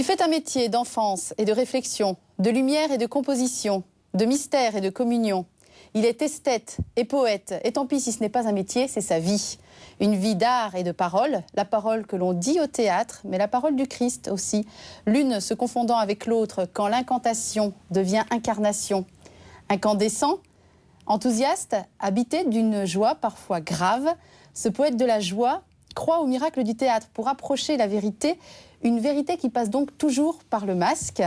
fait un métier d'enfance et de réflexion, de lumière et de composition, de mystère et de communion. Il est esthète et poète, et tant pis si ce n'est pas un métier, c'est sa vie. Une vie d'art et de parole, la parole que l'on dit au théâtre, mais la parole du Christ aussi, l'une se confondant avec l'autre quand l'incantation devient incarnation. Incandescent, enthousiaste, habité d'une joie parfois grave, ce poète de la joie croit au miracle du théâtre pour approcher la vérité, une vérité qui passe donc toujours par le masque.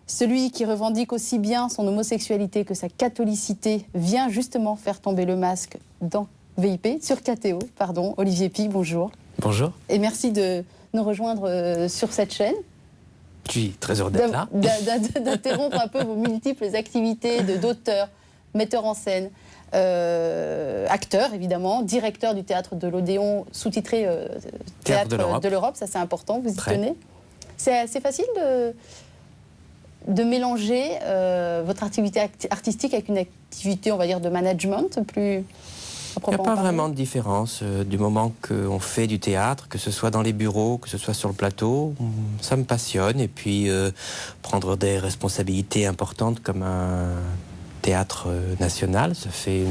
Celui qui revendique aussi bien son homosexualité que sa catholicité vient justement faire tomber le masque dans VIP, sur KTO, pardon. Olivier Py, bonjour. Bonjour. Et merci de nous rejoindre sur cette chaîne. Je suis très heureux d'être là. D'interrompre un peu vos multiples activités d'auteur, metteur en scène, acteur évidemment, directeur du théâtre de l'Odéon, sous-titré Théâtre de l'Europe, ça c'est important, vous y tenez. C'est facile de mélanger votre activité artistique avec une activité, on va dire, de management plus... Il n'y a pas vraiment de différence du moment qu'on fait du théâtre, que ce soit dans les bureaux, que ce soit sur le plateau. Ça me passionne. Et puis, prendre des responsabilités importantes comme un théâtre national, ça fait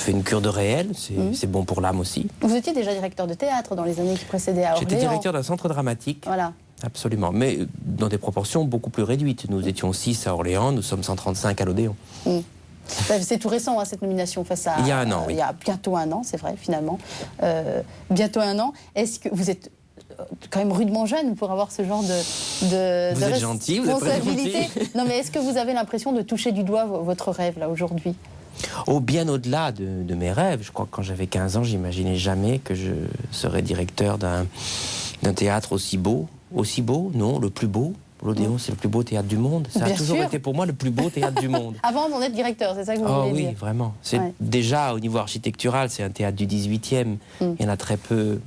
une cure de réel. C'est bon pour l'âme aussi. Vous étiez déjà directeur de théâtre dans les années qui précédaient à Orléans. J'étais directeur d'un centre dramatique. Voilà. Absolument. Mais dans des proportions beaucoup plus réduites. Nous étions 6 à Orléans, nous sommes 135 à l'Odéon. C'est tout récent, hein, cette nomination face à... Il y a un an, oui. Il y a bientôt un an, c'est vrai, finalement. Bientôt un an. Est-ce que vous êtes quand même rudement jeune pour avoir ce genre de Vous êtes gentil, vous êtes très gentil. Non, mais est-ce que vous avez l'impression de toucher du doigt votre rêve, là, aujourd'hui? Oh, bien au-delà de mes rêves. Je crois que quand j'avais 15 ans, j'imaginais jamais que je serais directeur d'un théâtre aussi beau. Aussi beau? Non, le plus beau. L'Odéon, c'est le plus beau théâtre du monde. Ça a toujours été pour moi le plus beau théâtre du monde. Avant d'en être directeur, c'est ça que vous voulez dire? Oui, vraiment. Déjà, au niveau architectural, c'est un théâtre du 18e. Il y en a très peu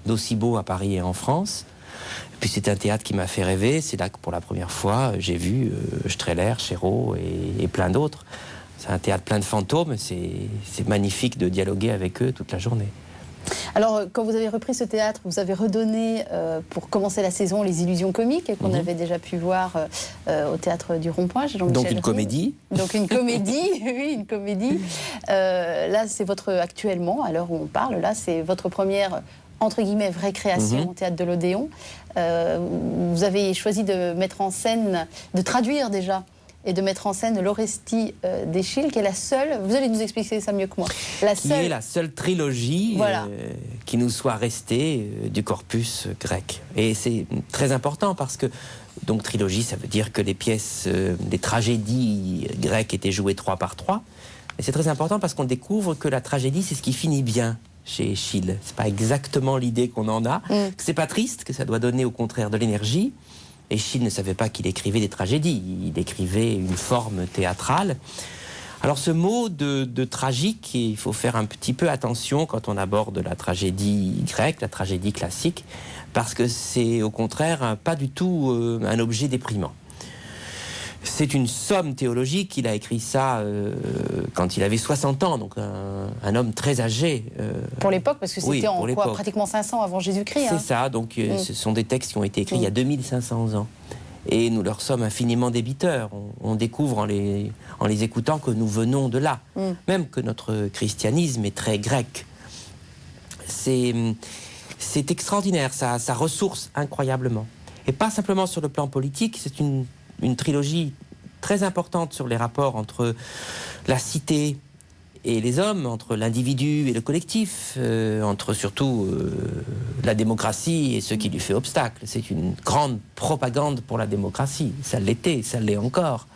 d'aussi beaux à Paris et en France. Et puis c'est un théâtre qui m'a fait rêver. C'est là que pour la première fois, j'ai vu Strehler, Chéreau et plein d'autres. C'est un théâtre plein de fantômes. C'est magnifique de dialoguer avec eux toute la journée. Alors, quand vous avez repris ce théâtre, vous avez redonné, pour commencer la saison, les illusions comiques qu'on avait déjà pu voir au théâtre du Rond-Point. Donc une comédie. Donc une comédie, oui, une comédie. Là, c'est actuellement, à l'heure où on parle, là, c'est votre première, entre guillemets, vraie création au théâtre de l'Odéon. Vous avez choisi de mettre en scène, de traduire déjà, et de mettre en scène l'Orestie d'Eschyle, qui est la seule, vous allez nous expliquer ça mieux que moi, qui est la seule trilogie qui nous soit restée du corpus grec. Et c'est très important parce que, donc trilogie, ça veut dire que les pièces, les tragédies grecques étaient jouées 3 par 3. Et c'est très important parce qu'on découvre que la tragédie, c'est ce qui finit bien chez Eschyle. C'est pas exactement l'idée qu'on en a, que c'est pas triste, que ça doit donner au contraire de l'énergie. Eschyle ne savait pas qu'il écrivait des tragédies, il écrivait une forme théâtrale. Alors ce mot de tragique, il faut faire un petit peu attention quand on aborde la tragédie grecque, la tragédie classique, parce que c'est au contraire pas du tout un objet déprimant. C'est une somme théologique, il a écrit ça quand il avait 60 ans, donc un homme très âgé. Pour l'époque, parce que c'était pratiquement 500 avant Jésus-Christ. C'est ça, donc ce sont des textes qui ont été écrits il y a 2500 ans. Et nous leur sommes infiniment débiteurs. On découvre en les écoutant que nous venons de là. Même que notre christianisme est très grec. C'est extraordinaire, ça ressource incroyablement. Et pas simplement sur le plan politique, c'est une trilogie très importante sur les rapports entre la cité et les hommes, entre l'individu et le collectif, entre surtout la démocratie et ce qui lui fait obstacle. C'est une grande propagande pour la démocratie. Ça l'était, ça l'est encore.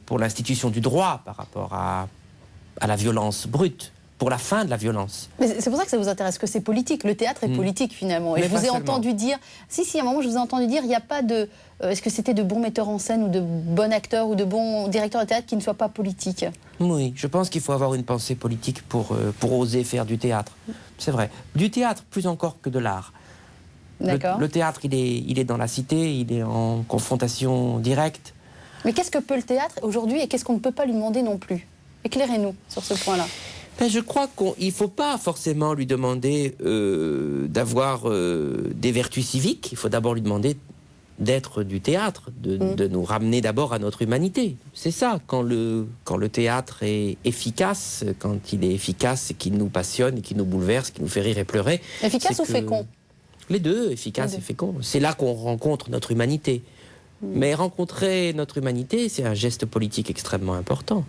Pour l'institution du droit par rapport à la violence brute. Pour la fin de la violence. Mais c'est pour ça que ça vous intéresse, que c'est politique. Le théâtre est politique, finalement. Et je vous ai entendu dire... Si, à un moment, je vous ai entendu dire, il n'y a pas de... Est-ce que c'était de bons metteurs en scène ou de bons acteurs ou de bons directeurs de théâtre qui ne soient pas politiques? Oui, je pense qu'il faut avoir une pensée politique pour oser faire du théâtre. C'est vrai. Du théâtre, plus encore que de l'art. D'accord. Le théâtre, il est dans la cité, il est en confrontation directe. Mais qu'est-ce que peut le théâtre aujourd'hui et qu'est-ce qu'on ne peut pas lui demander non plus? Éclairez-nous sur ce point-là. Ben, je crois qu'il ne faut pas forcément lui demander d'avoir des vertus civiques. Il faut d'abord lui demander d'être du théâtre, de nous ramener d'abord à notre humanité. C'est ça, quand le théâtre est efficace, quand il est efficace et qu'il nous passionne et qu'il nous bouleverse, qu'il nous fait rire et pleurer. Efficace ou fécond? Les deux, efficace et fécond. C'est là qu'on rencontre notre humanité. Mais rencontrer notre humanité, c'est un geste politique extrêmement important.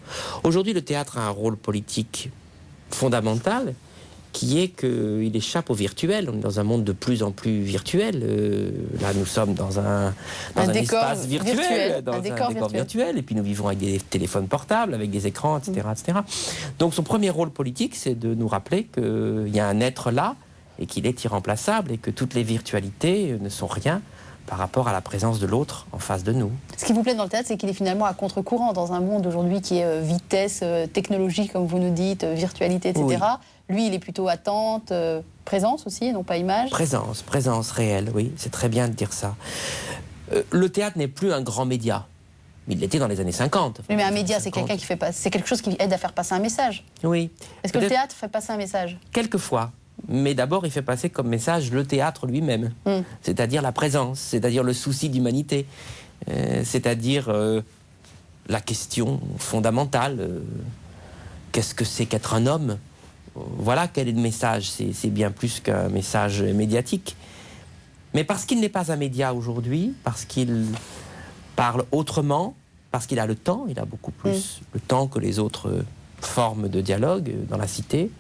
Aujourd'hui, le théâtre a un rôle politique fondamental, qui est qu'il échappe au virtuel. On est dans un monde de plus en plus virtuel. Là, nous sommes dans un espace virtuel, dans un décor virtuel. Et puis nous vivons avec des téléphones portables, avec des écrans, etc., etc. Donc son premier rôle politique, c'est de nous rappeler qu'il y a un être là et qu'il est irremplaçable et que toutes les virtualités ne sont rien par rapport à la présence de l'autre en face de nous. Ce qui vous plaît dans le théâtre, c'est qu'il est finalement à contre-courant dans un monde aujourd'hui qui est vitesse, technologie, comme vous nous dites, virtualité, etc. Oui. Lui, il est plutôt attente, présence aussi, non pas image. Présence réelle, oui, c'est très bien de dire ça. Le théâtre n'est plus un grand média. Il l'était dans les années 50. Oui, mais un média, c'est quelqu'un qui fait pas, c'est quelque chose qui aide à faire passer un message. Oui. Est-ce que le théâtre fait passer un message? Quelquefois. Mais d'abord, il fait passer comme message le théâtre lui-même, c'est-à-dire la présence, c'est-à-dire le souci d'humanité, c'est-à-dire la question fondamentale, qu'est-ce que c'est qu'être un homme? Voilà quel est le message, c'est bien plus qu'un message médiatique. Mais parce qu'il n'est pas un média aujourd'hui, parce qu'il parle autrement, parce qu'il a le temps, il a beaucoup plus le temps que les autres formes de dialogue dans la cité.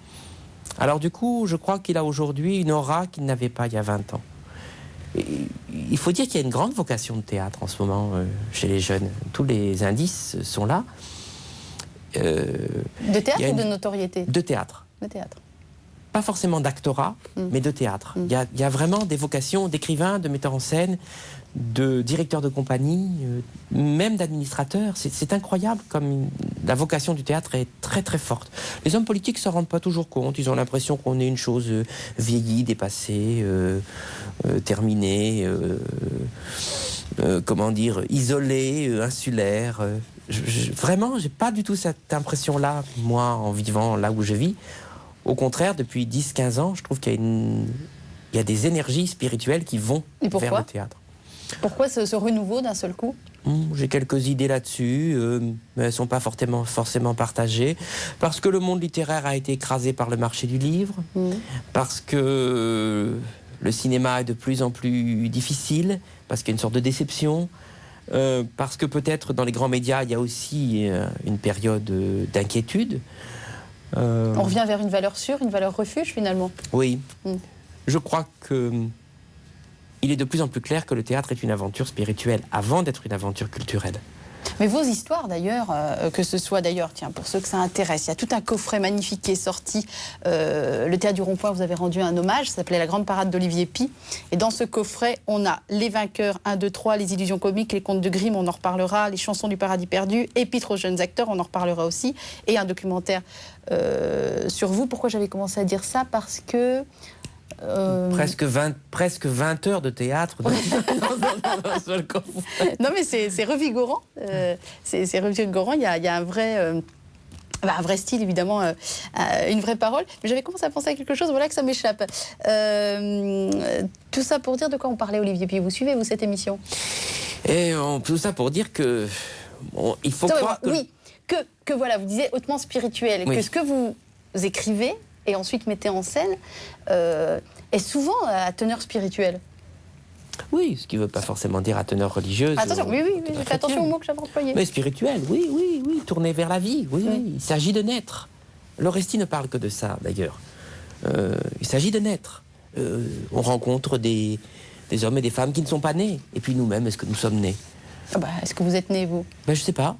Alors du coup, je crois qu'il a aujourd'hui une aura qu'il n'avait pas il y a 20 ans. Et il faut dire qu'il y a une grande vocation de théâtre en ce moment chez les jeunes. Tous les indices sont là. De théâtre ou de notoriété? De théâtre. De théâtre. Pas forcément d'actorat, mais de théâtre. Il y a vraiment des vocations d'écrivains, de metteurs en scène, de directeurs de compagnie, même d'administrateurs. C'est incroyable comme la vocation du théâtre est très très forte. Les hommes politiques ne s'en rendent pas toujours compte. Ils ont l'impression qu'on est une chose vieillie, dépassée, terminée, comment dire, isolée, insulaire. Vraiment, j'ai pas du tout cette impression-là, moi, en vivant là où je vis. Au contraire, depuis 10-15 ans, je trouve qu'il y a des énergies spirituelles qui vont vers le théâtre. Pourquoi ce renouveau d'un seul coup? J'ai quelques idées là-dessus, mais elles ne sont pas forcément partagées. Parce que le monde littéraire a été écrasé par le marché du livre, parce que le cinéma est de plus en plus difficile, parce qu'il y a une sorte de déception, parce que peut-être dans les grands médias, il y a aussi une période d'inquiétude. On revient vers une valeur sûre, une valeur refuge finalement. Oui. Je crois que il est de plus en plus clair que le théâtre est une aventure spirituelle avant d'être une aventure culturelle. Mais vos histoires d'ailleurs, que ce soit d'ailleurs, tiens, pour ceux que ça intéresse, il y a tout un coffret magnifique qui est sorti. Le Théâtre du Rond-Point, vous avez rendu un hommage, ça s'appelait La Grande Parade d'Olivier Py. Et dans ce coffret, on a Les Vainqueurs 1, 2, 3, Les Illusions comiques, Les Contes de Grimm, on en reparlera, Les Chansons du Paradis perdu, Épître aux jeunes acteurs, on en reparlera aussi, et un documentaire sur vous. Pourquoi j'avais commencé à dire ça? Parce que... Presque 20 heures de théâtre dans un seul coffret. Non mais c'est revigorant, c'est revigorant, il y a un vrai style évidemment, une vraie parole, mais j'avais commencé à penser à quelque chose, voilà que ça m'échappe. Tout ça pour dire de quoi on parlait, Olivier Py, vous suivez vous cette émission? Et tout ça pour dire que il faut croire que... Oui, que voilà, vous disiez hautement spirituel, que ce que vous écrivez et ensuite mettez en scène, est souvent à teneur spirituelle. Oui, ce qui ne veut pas forcément dire à teneur religieuse. Attention, oui, faites attention aux mots que j'avais employés. Mais spirituel, oui, tourner vers la vie, oui. Il s'agit de naître. L'Orestie ne parle que de ça, d'ailleurs. Il s'agit de naître. On rencontre des hommes et des femmes qui ne sont pas nés. Et puis nous-mêmes, est-ce que nous sommes nés? Est-ce que vous êtes nés, vous? Je ne sais pas.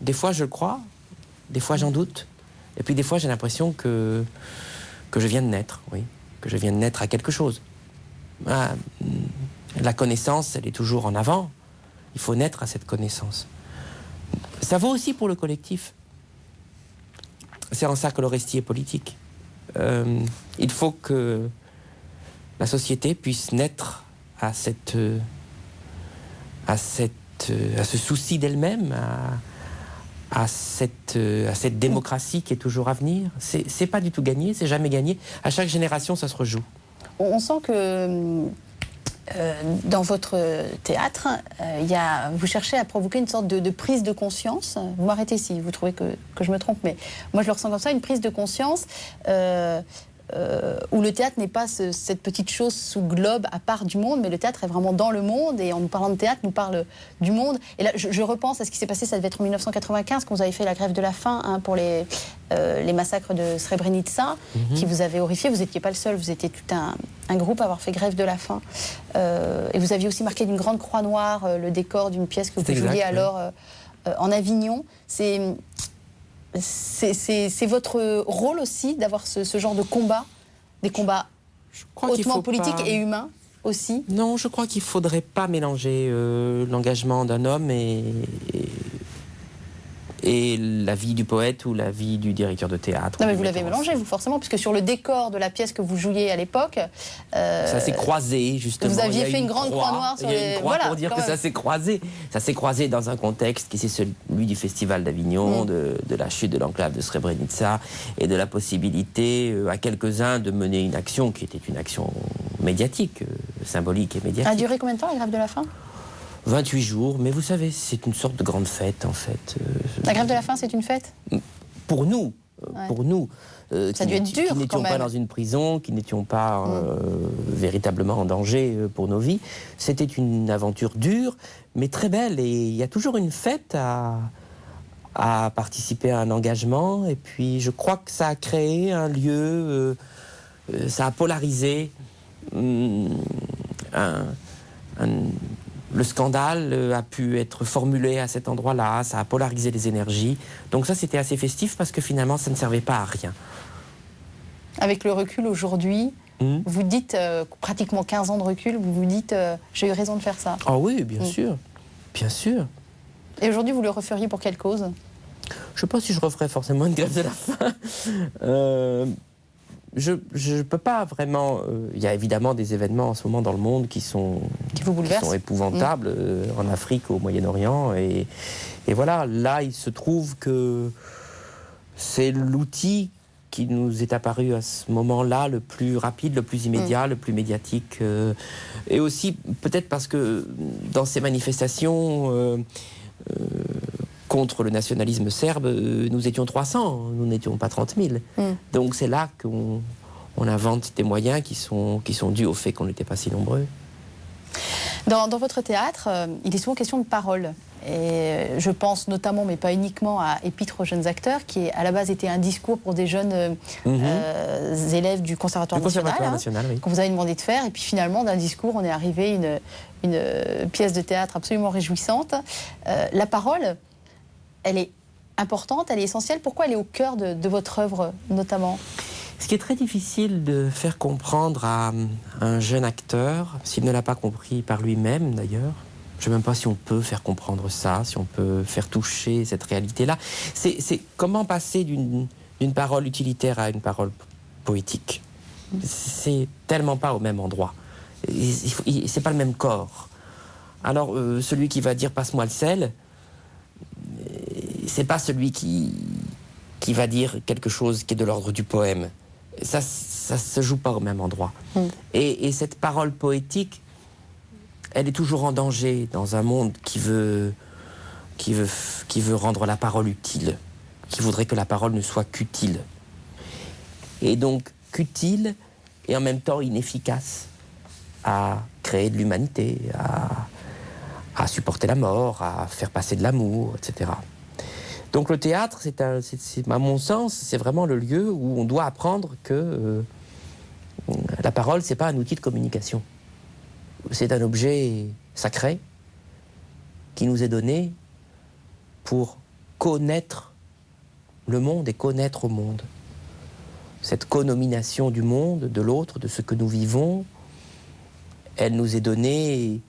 Des fois, je le crois. Des fois, j'en doute. Et puis des fois, j'ai l'impression que je viens de naître, oui. Que je viens de naître à quelque chose. La connaissance, elle est toujours en avant. Il faut naître à cette connaissance. Ça vaut aussi pour le collectif. C'est en ça que l'Orestie est politique. Il faut que la société puisse naître à ce souci d'elle-même, à cette démocratie qui est toujours à venir. C'est pas du tout gagné, c'est jamais gagné. À chaque génération, ça se rejoue. On sent que dans votre théâtre, vous cherchez à provoquer une sorte de prise de conscience. Vous m'arrêtez si vous trouvez que je me trompe, mais moi je le ressens comme ça, une prise de conscience où le théâtre n'est pas cette petite chose sous globe à part du monde, mais le théâtre est vraiment dans le monde, et en nous parlant de théâtre, nous parle du monde. Et là, je repense à ce qui s'est passé, ça devait être en 1995, quand vous avez fait la grève de la faim, hein, pour les massacres de Srebrenica, qui vous avaient horrifié. Vous n'étiez pas le seul, vous étiez tout un groupe à avoir fait grève de la faim. Et vous aviez aussi marqué d'une grande croix noire le décor d'une pièce que vous jouiez alors en Avignon. C'est votre rôle aussi d'avoir ce genre de combat, des combats hautement politiques et humains aussi? Non, je crois qu'il ne faudrait pas mélanger l'engagement d'un homme et la vie du poète ou la vie du directeur de théâtre. Non, mais vous l'avez mélangé, vous, forcément, puisque sur le décor de la pièce que vous jouiez à l'époque... ça s'est croisé, justement. Vous aviez fait une grande croix noire sur les... Voilà, pour dire que ça s'est croisé. Ça s'est croisé dans un contexte qui c'est celui du Festival d'Avignon, de la chute de l'enclave de Srebrenica, et de la possibilité à quelques-uns de mener une action qui était une action médiatique, symbolique et médiatique. A duré combien de temps, la grève de la faim? 28 jours, mais vous savez, c'est une sorte de grande fête, en fait. La grève de la faim, c'est une fête? Pour nous, ça a dû être dur, qui n'étions pas dans une prison, qui n'étions pas véritablement en danger pour nos vies. C'était une aventure dure, mais très belle. Et il y a toujours une fête à participer à un engagement. Et puis, je crois que ça a créé un lieu, ça a polarisé le scandale a pu être formulé à cet endroit-là, ça a polarisé les énergies. Donc ça, c'était assez festif parce que finalement, ça ne servait pas à rien. Avec le recul aujourd'hui, vous dites, pratiquement 15 ans de recul, vous vous dites, j'ai eu raison de faire ça. Ah oui, bien sûr, bien sûr. Et aujourd'hui, vous le referiez pour quelle cause? Je ne sais pas si je referais forcément une grève de la faim. Je ne peux pas vraiment... Il y a évidemment des événements en ce moment dans le monde qui sont épouvantables, en Afrique, au Moyen-Orient. Et voilà, là, il se trouve que c'est l'outil qui nous est apparu à ce moment-là le plus rapide, le plus immédiat, le plus médiatique. Et aussi, peut-être parce que dans ces manifestations... contre le nationalisme serbe, nous étions 300, nous n'étions pas 30 000. Donc c'est là qu'on invente des moyens qui sont dus au fait qu'on n'était pas si nombreux. Dans votre théâtre, il est souvent question de parole. Et je pense notamment, mais pas uniquement, à Épître aux jeunes acteurs, qui à la base était un discours pour des jeunes élèves du Conservatoire national, oui, qu'on vous avait demandé de faire. Et puis finalement, d'un discours, on est arrivé à une pièce de théâtre absolument réjouissante. La parole, elle est importante, elle est essentielle. Pourquoi elle est au cœur de votre œuvre, notamment? Ce qui est très difficile de faire comprendre à un jeune acteur, s'il ne l'a pas compris par lui-même d'ailleurs, je ne sais même pas si on peut faire comprendre ça, si on peut faire toucher cette réalité-là, c'est comment passer d'une parole utilitaire à une parole poétique. C'est tellement pas au même endroit. C'est pas le même corps. Alors, celui qui va dire « passe-moi le sel », c'est pas celui qui va dire quelque chose qui est de l'ordre du poème. Ça se joue pas au même endroit. Et cette parole poétique, elle est toujours en danger dans un monde qui veut rendre la parole utile, qui voudrait que la parole ne soit qu'utile. Et donc, qu'utile et en même temps inefficace à créer de l'humanité, à supporter la mort, à faire passer de l'amour, etc. Donc le théâtre, à mon sens, c'est vraiment le lieu où on doit apprendre que la parole, c'est pas un outil de communication. C'est un objet sacré qui nous est donné pour connaître le monde et connaître au monde. Cette connomination du monde, de l'autre, de ce que nous vivons, elle nous est donnée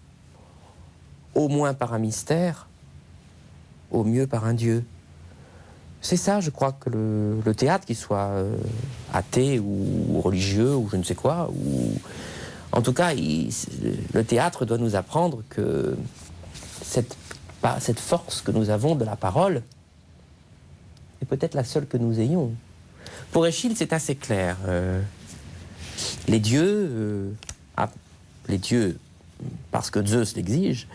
au moins par un mystère, au mieux par un Dieu. C'est ça, je crois, que le théâtre, qu'il soit athée ou religieux ou je ne sais quoi, ou... en tout cas, le théâtre doit nous apprendre que cette force que nous avons de la parole est peut-être la seule que nous ayons. Pour Eschyle, c'est assez clair. Les dieux parce que Zeus l'exige,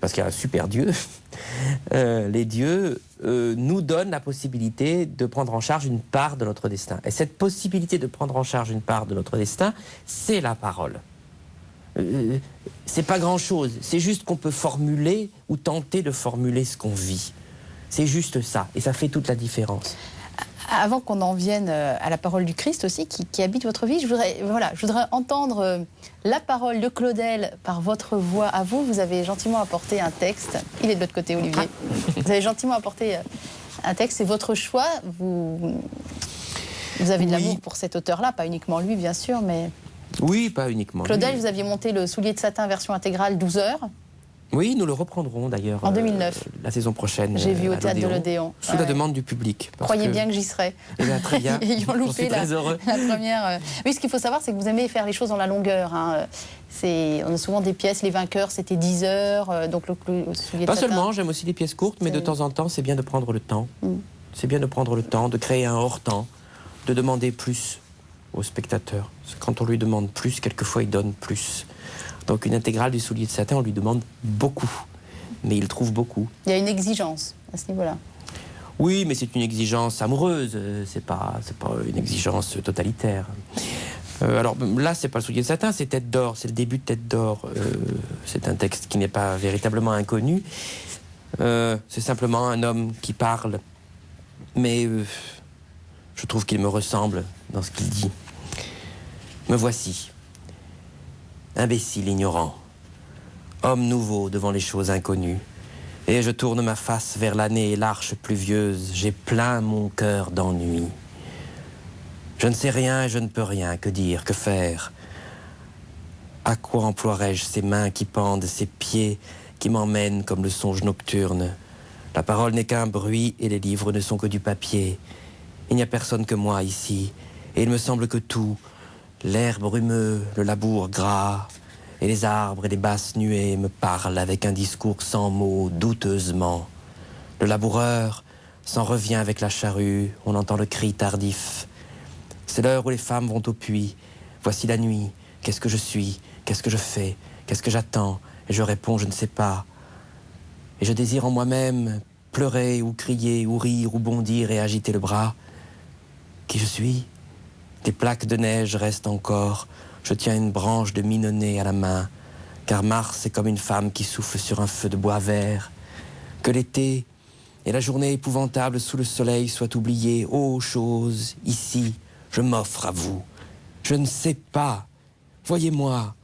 parce qu'il y a un super dieu, les dieux nous donnent la possibilité de prendre en charge une part de notre destin. Et cette possibilité de prendre en charge une part de notre destin, c'est la parole. C'est pas grand-chose, c'est juste qu'on peut formuler ou tenter de formuler ce qu'on vit. C'est juste ça, et ça fait toute la différence. Avant qu'on en vienne à la parole du Christ aussi, qui habite votre vie, je voudrais entendre la parole de Claudel par votre voix à vous. Vous avez gentiment apporté un texte. Il est de l'autre côté, Olivier. Vous avez gentiment apporté un texte, c'est votre choix. Vous avez de l'amour pour cet auteur-là, pas uniquement lui, bien sûr, mais... Oui, pas uniquement Claudel, lui. Vous aviez monté le Soulier de satin version intégrale 12 heures. Oui, nous le reprendrons d'ailleurs. En 2009. La saison prochaine. J'ai vu au Théâtre de l'Odéon. Sous la demande du public. Croyez bien que j'y serai. Eh bien, très bien. Ayant loupé la première. Oui, ce qu'il faut savoir, c'est que vous aimez faire les choses dans la longueur. Hein. On a souvent des pièces, les vainqueurs, c'était 10 heures. Donc le Soulier de Pas satin. seulement, j'aime aussi les pièces courtes, mais de temps en temps, c'est bien de prendre le temps. C'est bien de prendre le temps, de créer un hors-temps, de demander plus au spectateur. Quand on lui demande plus, quelquefois il donne plus. Donc une intégrale du Soulier de satin, on lui demande beaucoup. Mais il trouve beaucoup. Il y a une exigence à ce niveau-là. Oui, mais c'est une exigence amoureuse, c'est pas une exigence totalitaire. Alors là, c'est pas le Soulier de satin, c'est Tête d'or, c'est le début de Tête d'or. C'est un texte qui n'est pas véritablement inconnu. C'est simplement un homme qui parle, mais je trouve qu'il me ressemble dans ce qu'il dit. Me voici, imbécile ignorant, homme nouveau devant les choses inconnues, et je tourne ma face vers l'année et l'arche pluvieuse, j'ai plein mon cœur d'ennui. Je ne sais rien et je ne peux rien, que dire, que faire? À quoi emploierais-je ces mains qui pendent, ces pieds qui m'emmènent comme le songe nocturne? La parole n'est qu'un bruit et les livres ne sont que du papier. Il n'y a personne que moi ici, et il me semble que tout, l'air brumeux, le labour gras, et les arbres et les basses nuées me parlent avec un discours sans mots, douteusement. Le laboureur s'en revient avec la charrue, on entend le cri tardif. C'est l'heure où les femmes vont au puits. Voici la nuit, qu'est-ce que je suis, qu'est-ce que je fais, qu'est-ce que j'attends? Et je réponds, je ne sais pas. Et je désire en moi-même pleurer ou crier ou rire ou bondir et agiter le bras. Qui je suis? Des plaques de neige restent encore. Je tiens une branche de mignonnet à la main, car Mars est comme une femme qui souffle sur un feu de bois vert. Que l'été et la journée épouvantable sous le soleil soient oubliées. Ô chose, ici, je m'offre à vous. Je ne sais pas. Voyez-moi,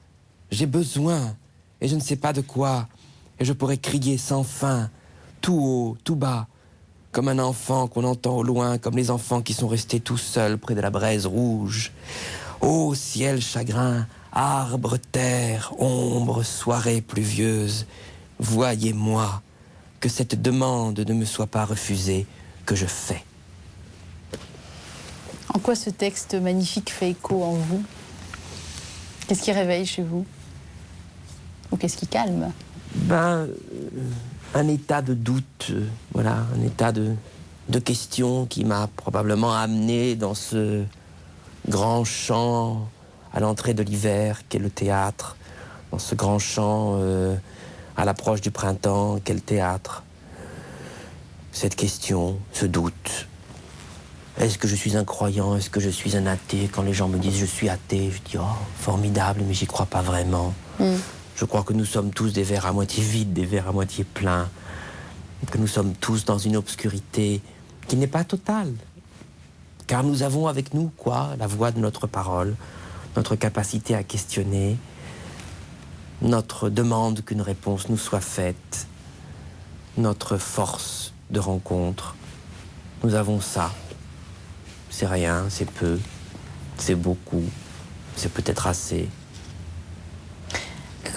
j'ai besoin, et je ne sais pas de quoi, et je pourrais crier sans fin, tout haut, tout bas, comme un enfant qu'on entend au loin, comme les enfants qui sont restés tout seuls près de la braise rouge. Ô ciel chagrin, arbre, terre, ombre, soirée pluvieuse, voyez-moi, que cette demande ne me soit pas refusée, que je fais. En quoi ce texte magnifique fait écho en vous? Qu'est-ce qui réveille chez vous? Ou qu'est-ce qui calme? Un état de doute, voilà, un état de question qui m'a probablement amené dans ce grand champ à l'entrée de l'hiver qu'est le théâtre, dans ce grand champ à l'approche du printemps qu'est le théâtre. Cette question, ce doute. Est-ce que je suis un croyant? Est-ce que je suis un athée? Quand les gens me disent je suis athée, je dis oh, formidable, mais j'y crois pas vraiment. Je crois que nous sommes tous des verres à moitié vides, des verres à moitié pleins, que nous sommes tous dans une obscurité qui n'est pas totale. Car nous avons avec nous, quoi? La voix de notre parole, notre capacité à questionner, notre demande qu'une réponse nous soit faite, notre force de rencontre. Nous avons ça. C'est rien, c'est peu, c'est beaucoup, c'est peut-être assez.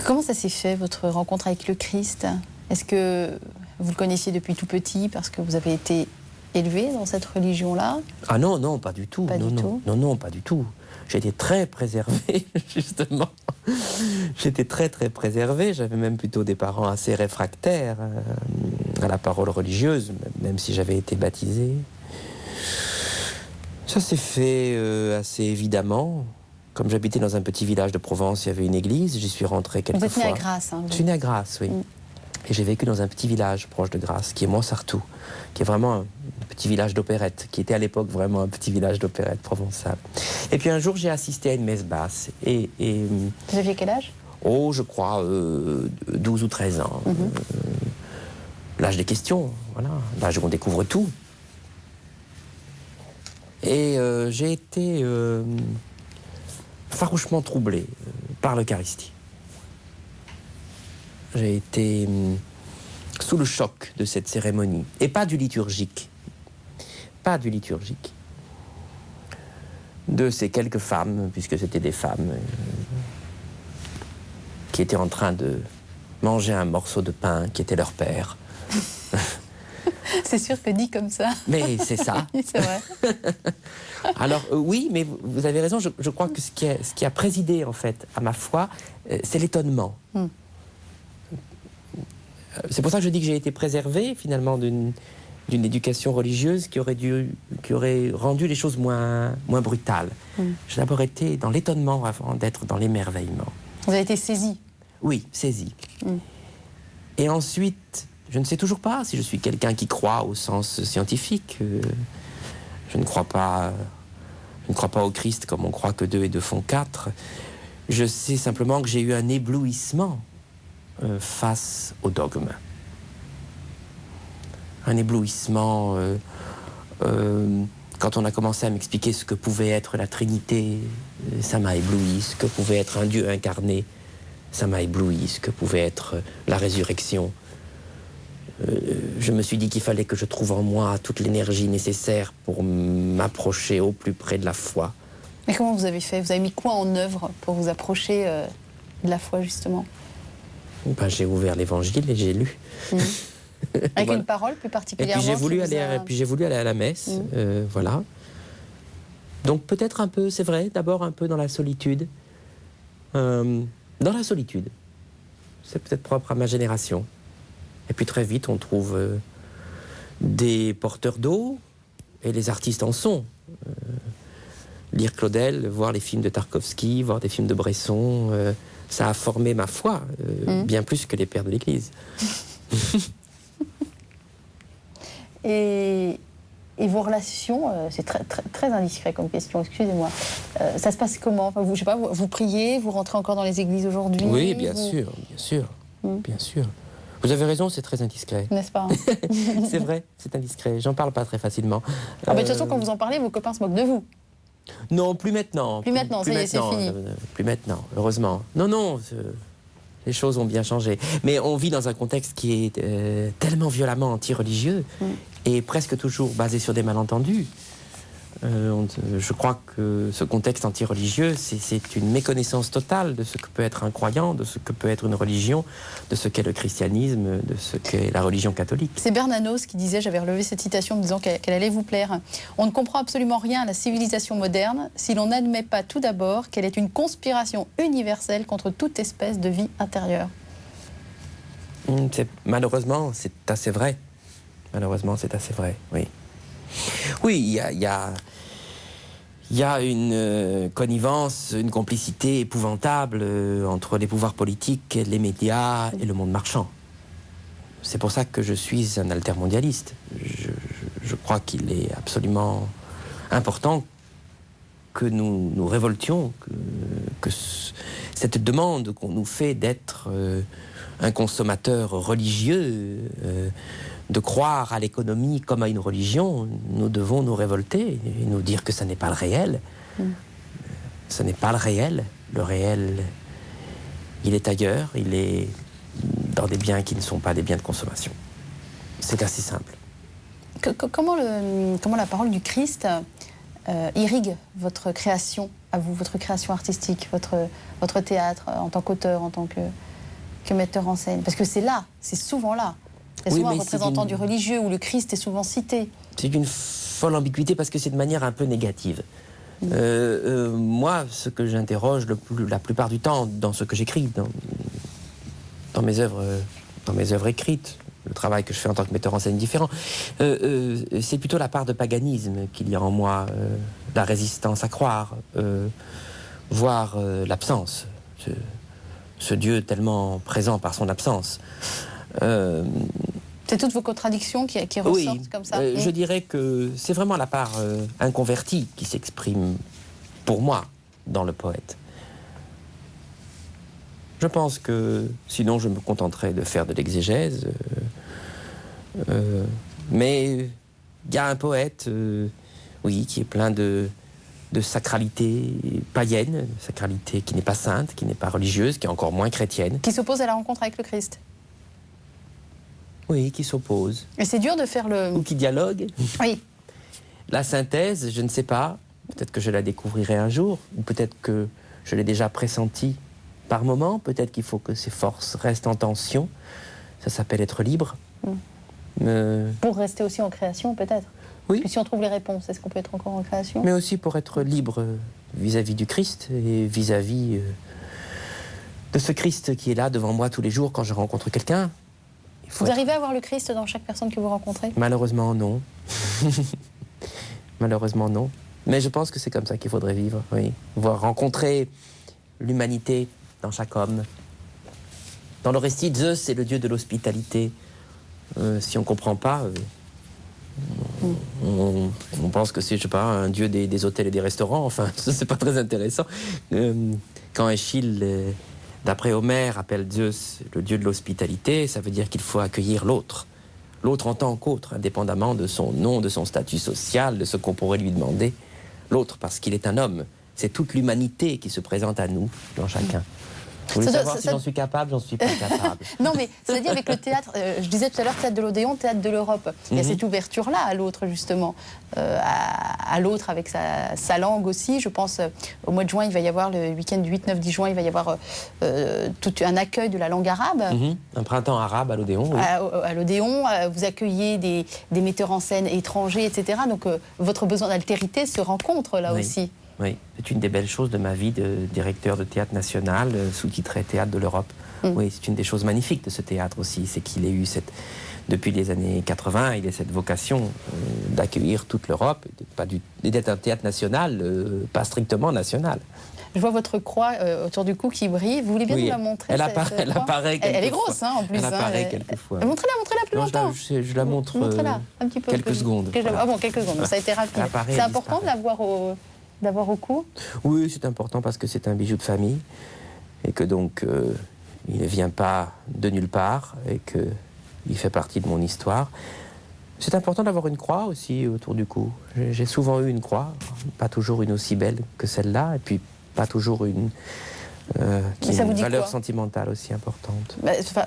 Comment ça s'est fait, votre rencontre avec le Christ? Est-ce que vous le connaissiez depuis tout petit parce que vous avez été élevé dans cette religion-là? Ah non, non, pas du tout. Non, pas du tout. J'étais très préservé, justement. J'étais très, très préservé. J'avais même plutôt des parents assez réfractaires à la parole religieuse, même si j'avais été baptisé. Ça s'est fait assez évidemment. Comme j'habitais dans un petit village de Provence, il y avait une église, j'y suis rentré quelques fois. Vous êtes né à Grasse, hein, Je suis né à Grasse, oui. Et j'ai vécu dans un petit village proche de Grasse, qui est Montsartou, qui est vraiment un petit village d'opérette, qui était à l'époque vraiment un petit village d'opérette provençal. Et puis un jour, j'ai assisté à une messe basse. Vous aviez quel âge? Oh, je crois 12 ou 13 ans. L'âge des questions, voilà. L'âge où on découvre tout. Et j'ai été farouchement troublé par l'Eucharistie. J'ai été sous le choc de cette cérémonie. Et pas du liturgique. Pas du liturgique. De ces quelques femmes, puisque c'était des femmes, qui étaient en train de manger un morceau de pain qui était leur père. C'est sûr que dit comme ça. Mais c'est ça. Oui, c'est vrai. Alors oui, mais vous avez raison, je crois que ce qui a présidé en fait à ma foi, c'est l'étonnement. C'est pour ça que je dis que j'ai été préservé finalement d'une éducation religieuse qui aurait rendu les choses moins brutales. J'ai d'abord été dans l'étonnement avant d'être dans l'émerveillement. Vous avez été saisi? Oui, saisi. Et ensuite, je ne sais toujours pas si je suis quelqu'un qui croit au sens scientifique. Je ne crois pas au Christ comme on croit que 2 et 2 font 4. Je sais simplement que j'ai eu un éblouissement face au dogme. Un éblouissement quand on a commencé à m'expliquer ce que pouvait être la Trinité, ça m'a ébloui. Ce que pouvait être un Dieu incarné, ça m'a ébloui. Ce que pouvait être la résurrection. Je me suis dit qu'il fallait que je trouve en moi toute l'énergie nécessaire pour m'approcher au plus près de la foi. Mais comment vous avez fait? Vous avez mis quoi en œuvre pour vous approcher de la foi, justement? Ben, j'ai ouvert l'Évangile et j'ai lu. Avec voilà. Une parole plus particulièrement? Et puis j'ai voulu aller à la messe, voilà. Donc peut-être un peu, c'est vrai, d'abord un peu dans la solitude. Dans la solitude. C'est peut-être propre à ma génération. Et puis très vite, on trouve des porteurs d'eau, et les artistes en sont. Lire Claudel, voir les films de Tarkovsky, voir des films de Bresson, ça a formé ma foi, bien plus que les pères de l'Église. Et vos relations, c'est très indiscret comme question, excusez-moi. Ça se passe comment? Enfin, je sais pas, vous priez, vous rentrez encore dans les églises aujourd'hui? Oui, bien sûr, bien sûr. Vous avez raison, c'est très indiscret. N'est-ce pas? C'est vrai, c'est indiscret. J'en parle pas très facilement. Ah, mais de toute façon, quand vous en parlez, vos copains se moquent de vous. Non, plus maintenant. Plus maintenant, c'est fini. Plus maintenant, heureusement. Non, les choses ont bien changé. Mais on vit dans un contexte qui est tellement violemment anti-religieux et presque toujours basé sur des malentendus. Je crois que ce contexte anti-religieux, c'est une méconnaissance totale de ce que peut être un croyant, de ce que peut être une religion, de ce qu'est le christianisme, de ce qu'est la religion catholique. C'est Bernanos qui disait, j'avais relevé cette citation en me disant qu'elle allait vous plaire, « On ne comprend absolument rien à la civilisation moderne si l'on n'admet pas tout d'abord qu'elle est une conspiration universelle contre toute espèce de vie intérieure. » Malheureusement, c'est assez vrai. Malheureusement, c'est assez vrai, oui. Oui, il y a une connivence, une complicité épouvantable entre les pouvoirs politiques, les médias et le monde marchand. C'est pour ça que je suis un altermondialiste. Je crois qu'il est absolument important que nous nous révoltions, que cette demande qu'on nous fait d'être un consommateur religieux, de croire à l'économie comme à une religion, nous devons nous révolter et nous dire que ça n'est pas le réel. Ce n'est pas le réel. Le réel, il est ailleurs, il est dans des biens qui ne sont pas des biens de consommation. C'est assez simple. Comment la parole du Christ irrigue votre création, à vous, votre création artistique, votre théâtre, en tant qu'auteur, en tant que metteur en scène? Parce que c'est là, c'est souvent là. C'est souvent un représentant du religieux où le Christ est souvent cité. C'est une folle ambiguïté parce que c'est de manière un peu négative. Moi, ce que j'interroge la plupart du temps dans ce que j'écris, dans mes œuvres écrites, le travail que je fais en tant que metteur en scène différent, c'est plutôt la part de paganisme qu'il y a en moi, la résistance à croire. voir l'absence, ce Dieu tellement présent par son absence. C'est toutes vos contradictions qui ressortent comme ça. Je dirais que c'est vraiment la part inconvertie qui s'exprime pour moi dans le poète. Je pense que sinon je me contenterais de faire de l'exégèse. Mais il y a un poète, qui est plein de sacralité païenne, sacralité qui n'est pas sainte, qui n'est pas religieuse, qui est encore moins chrétienne. Qui s'oppose à la rencontre avec le Christ. Oui, qui s'oppose. Et c'est dur de faire le... Ou qui dialogue. Oui. La synthèse, je ne sais pas. Peut-être que je la découvrirai un jour, ou peut-être que je l'ai déjà pressentie par moment. Peut-être qu'il faut que ces forces restent en tension. Ça s'appelle être libre. Pour rester aussi en création, peut-être. Oui. Puis si on trouve les réponses, est-ce qu'on peut être encore en création? Mais aussi pour être libre vis-à-vis du Christ et vis-à-vis de ce Christ qui est là devant moi tous les jours quand je rencontre quelqu'un. Vous arrivez à voir le Christ dans chaque personne que vous rencontrez? Malheureusement, non. Malheureusement, non. Mais je pense que c'est comme ça qu'il faudrait vivre, oui. Voir rencontrer l'humanité dans chaque homme. Dans l'Orestie, Zeus, c'est le dieu de l'hospitalité. Si on ne comprend pas, on pense que c'est, je sais pas, un dieu des hôtels et des restaurants. Enfin, ça, c'est pas très intéressant. Quand Échille, d'après Homère, appelle Zeus le dieu de l'hospitalité, ça veut dire qu'il faut accueillir l'autre. L'autre en tant qu'autre, indépendamment de son nom, de son statut social, de ce qu'on pourrait lui demander. L'autre, parce qu'il est un homme. C'est toute l'humanité qui se présente à nous, dans chacun. Vous voulez savoir si j'en suis capable? J'en suis pas capable. Non, mais cela dit, avec le théâtre, je disais tout à l'heure, théâtre de l'Odéon, théâtre de l'Europe. Il y a cette ouverture-là à l'autre, justement. À l'autre, avec sa langue aussi. Je pense, au mois de juin, il va y avoir, le week-end du 8, 9, 10 juin, il va y avoir tout un accueil de la langue arabe. Un printemps arabe à l'Odéon, oui. À l'Odéon, vous accueillez des metteurs en scène étrangers, etc. Donc, votre besoin d'altérité se rencontre là aussi. Oui, c'est une des belles choses de ma vie de directeur de théâtre national, sous-titré Théâtre de l'Europe. Oui, c'est une des choses magnifiques de ce théâtre aussi, c'est qu'il ait eu depuis les années 80, il a cette vocation d'accueillir toute l'Europe, et d'être un théâtre national, pas strictement national. Je vois votre croix autour du cou qui brille. Vous voulez bien nous la montrer? Elle apparaît quelquefois. Elle est grosse, hein, en plus. Elle apparaît quelquefois. Montrez-la plus longtemps. Je la montre un petit peu quelques secondes. Ah bon, quelques secondes. Ça a été rapide. C'est important d'avoir au cou? Oui, c'est important parce que c'est un bijou de famille et que donc il ne vient pas de nulle part et qu'il fait partie de mon histoire. C'est important d'avoir une croix aussi autour du cou. J'ai souvent eu une croix, pas toujours une aussi belle que celle-là, et puis pas toujours une qui a une valeur sentimentale aussi importante.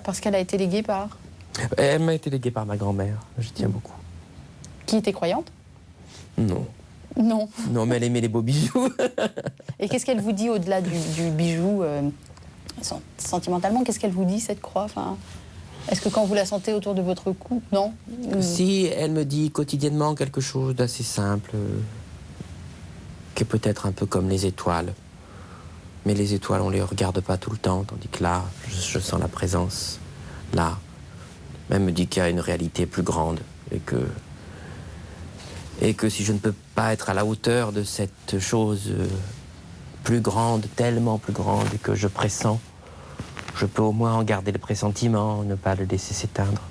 Parce qu'elle a été léguée par? Elle m'a été léguée par ma grand-mère, je tiens beaucoup. Qui était croyante? Non. Non. Non, mais elle aimait les beaux bijoux. Et qu'est-ce qu'elle vous dit au-delà du bijou sentimentalement? Qu'est-ce qu'elle vous dit, cette croix? Est-ce que quand vous la sentez autour de votre cou, non? Si, elle me dit quotidiennement quelque chose d'assez simple, qui est peut-être un peu comme les étoiles. Mais les étoiles, on ne les regarde pas tout le temps, tandis que là, je sens la présence, là. Elle me dit qu'il y a une réalité plus grande et que si je ne peux pas être à la hauteur de cette chose plus grande, tellement plus grande, et que je pressens, je peux au moins en garder le pressentiment, ne pas le laisser s'éteindre.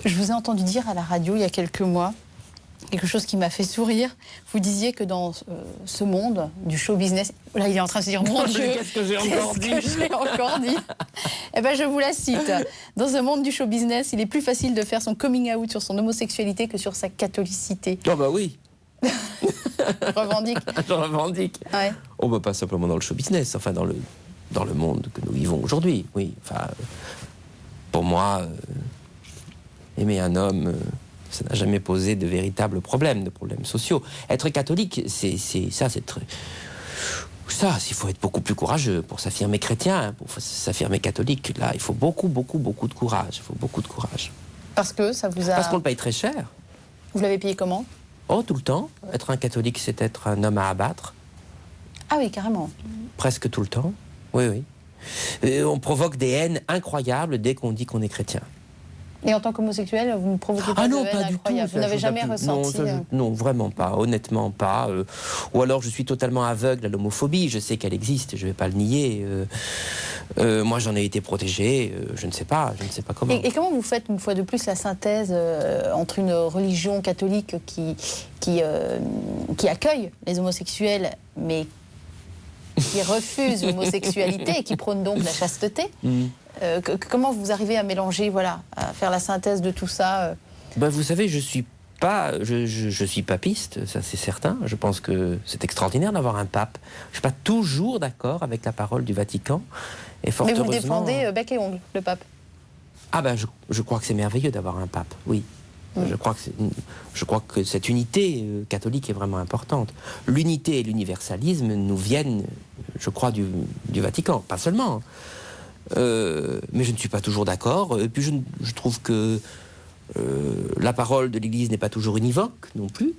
Je vous ai entendu dire à la radio il y a quelques mois quelque chose qui m'a fait sourire. Vous disiez que dans ce monde du show business... Là, il est en train de se dire, mon Dieu, qu'est-ce que j'ai encore dit? Eh bien, je vous la cite. Dans ce monde du show business, il est plus facile de faire son coming out sur son homosexualité que sur sa catholicité. Oh bah oui. Revendique. Je revendique. Ouais. Oh bah pas simplement dans le show business, enfin dans le monde que nous vivons aujourd'hui, oui. Enfin, pour moi, aimer un homme... ça n'a jamais posé de véritables problèmes, de problèmes sociaux. Être catholique, c'est très... Ça, il faut être beaucoup plus courageux pour s'affirmer chrétien, pour s'affirmer catholique. Là, il faut beaucoup de courage. Il faut beaucoup de courage. Parce que ça vous a... Parce qu'on le paye très cher. Vous l'avez payé comment? Oh, tout le temps. Être un catholique, c'est être un homme à abattre. Ah oui, carrément. Presque tout le temps. Oui, oui. Et on provoque des haines incroyables dès qu'on dit qu'on est chrétien. Et en tant qu'homosexuel, vous ne provoquez pas de haine incroyable. Vous n'avez jamais ressenti... Non, vraiment pas, honnêtement pas. Ou alors je suis totalement aveugle à l'homophobie. Je sais qu'elle existe, je ne vais pas le nier. Moi, j'en ai été protégé. Je ne sais pas comment. Et comment vous faites une fois de plus la synthèse entre une religion catholique qui accueille les homosexuels, mais qui refuse l'homosexualité et qui prône donc la chasteté? Comment vous arrivez à mélanger, à faire la synthèse de tout ça Vous savez, je suis papiste, ça c'est certain. Je pense que c'est extraordinaire d'avoir un pape. Je ne suis pas toujours d'accord avec la parole du Vatican. Et fort mais vous heureusement, le défendez bec et ongle, le pape? Je crois que c'est merveilleux d'avoir un pape, oui. Je crois que cette unité catholique est vraiment importante. L'unité et l'universalisme nous viennent, je crois, du Vatican, pas seulement. Mais je ne suis pas toujours d'accord. Et puis je trouve que la parole de l'Église n'est pas toujours univoque non plus.